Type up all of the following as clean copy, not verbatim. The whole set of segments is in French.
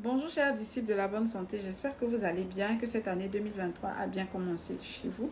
Bonjour chers disciples de la bonne santé, j'espère que vous allez bien, que cette année 2023 a bien commencé chez vous.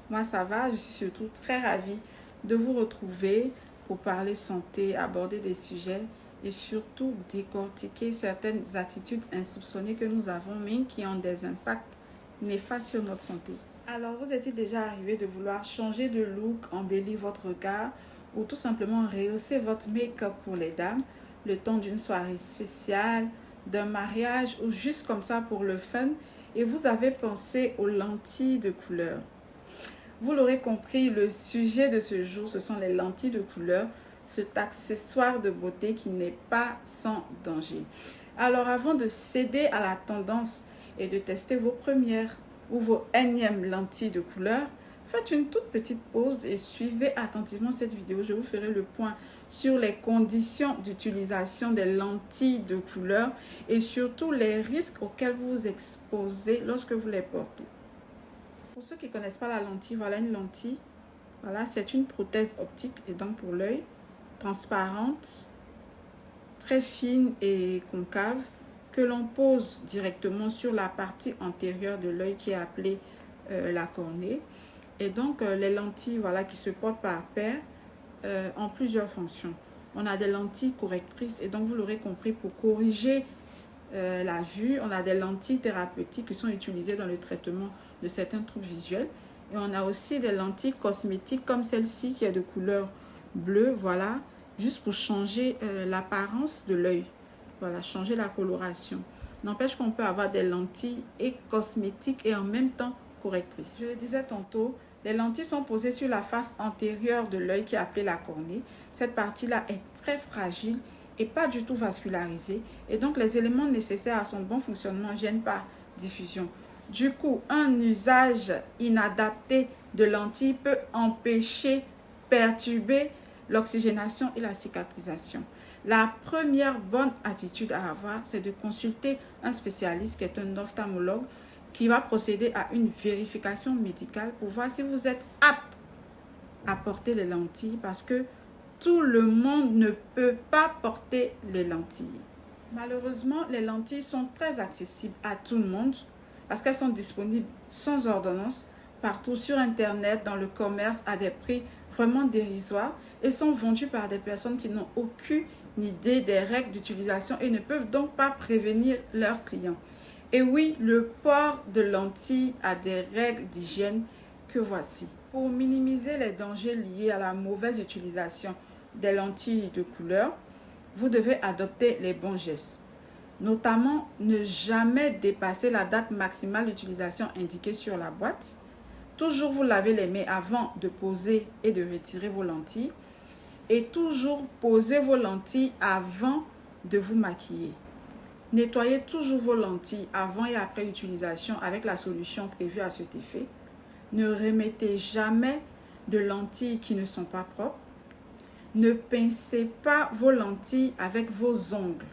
Moi ça va, je suis surtout très ravie de vous retrouver pour parler santé, aborder des sujets et surtout décortiquer certaines attitudes insoupçonnées que nous avons mais qui ont des impacts néfastes sur notre santé. Alors vous est-il déjà arrivé de vouloir changer de look, embellir votre regard ou tout simplement rehausser votre make-up pour les dames le temps d'une soirée spéciale, d'un mariage ou juste comme ça pour le fun et vous avez pensé aux lentilles de couleur. Vous l'aurez compris, le sujet de ce jour, ce sont les lentilles de couleur, cet accessoire de beauté qui n'est pas sans danger. Alors avant de céder à la tendance et de tester vos premières ou vos énièmes lentilles de couleur, faites une toute petite pause et suivez attentivement cette vidéo. Je vous ferai le point sur les conditions d'utilisation des lentilles de couleur et surtout les risques auxquels vous vous exposez lorsque vous les portez. Pour ceux qui ne connaissent pas la lentille, voilà une lentille. Voilà, c'est une prothèse optique et donc pour l'œil, transparente, très fine et concave, que l'on pose directement sur la partie antérieure de l'œil qui est appelée la cornée. Et donc les lentilles voilà, qui se portent par paire ont plusieurs fonctions. On a des lentilles correctrices et donc vous l'aurez compris pour corriger la vue. On a des lentilles thérapeutiques qui sont utilisées dans le traitement de certains troubles visuels. Et on a aussi des lentilles cosmétiques comme celle-ci qui est de couleur bleue, voilà, juste pour changer l'apparence de l'œil. Voilà, changer la coloration. N'empêche qu'on peut avoir des lentilles et cosmétiques et en même temps correctrices. Je le disais tantôt, les lentilles sont posées sur la face antérieure de l'œil qui est appelée la cornée. Cette partie-là est très fragile et pas du tout vascularisée. Et donc, les éléments nécessaires à son bon fonctionnement viennent par diffusion. Du coup, un usage inadapté de lentilles peut empêcher, perturber l'oxygénation et la cicatrisation. La première bonne attitude à avoir, c'est de consulter un spécialiste qui est un ophtalmologue qui va procéder à une vérification médicale pour voir si vous êtes apte à porter les lentilles parce que tout le monde ne peut pas porter les lentilles. Malheureusement, les lentilles sont très accessibles à tout le monde parce qu'elles sont disponibles sans ordonnance partout sur Internet, dans le commerce, à des prix vraiment dérisoires et sont vendues par des personnes qui n'ont aucune idée des règles d'utilisation et ne peuvent donc pas prévenir leurs clients. Et oui, le port de lentilles a des règles d'hygiène que voici. Pour minimiser les dangers liés à la mauvaise utilisation des lentilles de couleur, vous devez adopter les bons gestes. Notamment, ne jamais dépasser la date maximale d'utilisation indiquée sur la boîte. Toujours vous laver les mains avant de poser et de retirer vos lentilles. Et toujours poser vos lentilles avant de vous maquiller. Nettoyez toujours vos lentilles avant et après l'utilisation avec la solution prévue à cet effet. Ne remettez jamais de lentilles qui ne sont pas propres. Ne pincez pas vos lentilles avec vos ongles.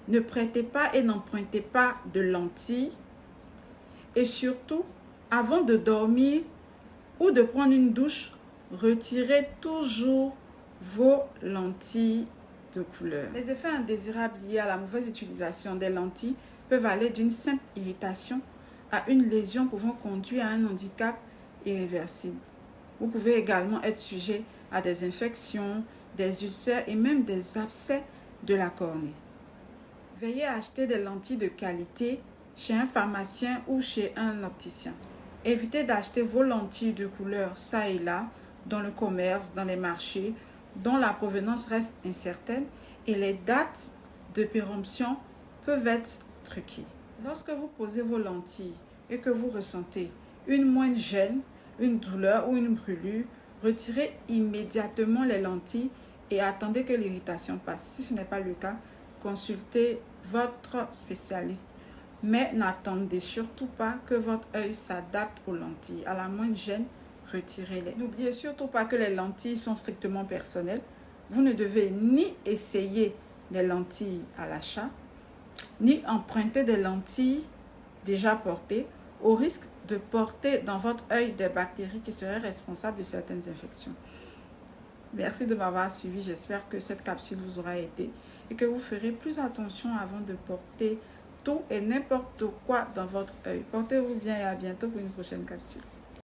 Ne prêtez pas et n'empruntez pas de lentilles. Et surtout, avant de dormir ou de prendre une douche, retirez toujours vos lentilles de couleur. Les effets indésirables liés à la mauvaise utilisation des lentilles peuvent aller d'une simple irritation à une lésion pouvant conduire à un handicap irréversible. Vous pouvez également être sujet à des infections, des ulcères et même des abcès de la cornée. Veillez à acheter des lentilles de qualité chez un pharmacien ou chez un opticien. Évitez d'acheter vos lentilles de couleur ça et là dans le commerce, dans les marchés, dont la provenance reste incertaine et les dates de péremption peuvent être truquées. Lorsque vous posez vos lentilles et que vous ressentez une moindre gêne, une douleur ou une brûlure, retirez immédiatement les lentilles et attendez que l'irritation passe. Si ce n'est pas le cas, consultez votre spécialiste. Mais n'attendez surtout pas que votre œil s'adapte aux lentilles. À la moindre gêne, retirez-les. N'oubliez surtout pas que les lentilles sont strictement personnelles. Vous ne devez ni essayer des lentilles à l'achat, ni emprunter des lentilles déjà portées, au risque de porter dans votre œil des bactéries qui seraient responsables de certaines infections. Merci de m'avoir suivi. J'espère que cette capsule vous aura aidé et que vous ferez plus attention avant de porter tout et n'importe quoi dans votre œil. Portez-vous bien et à bientôt pour une prochaine capsule.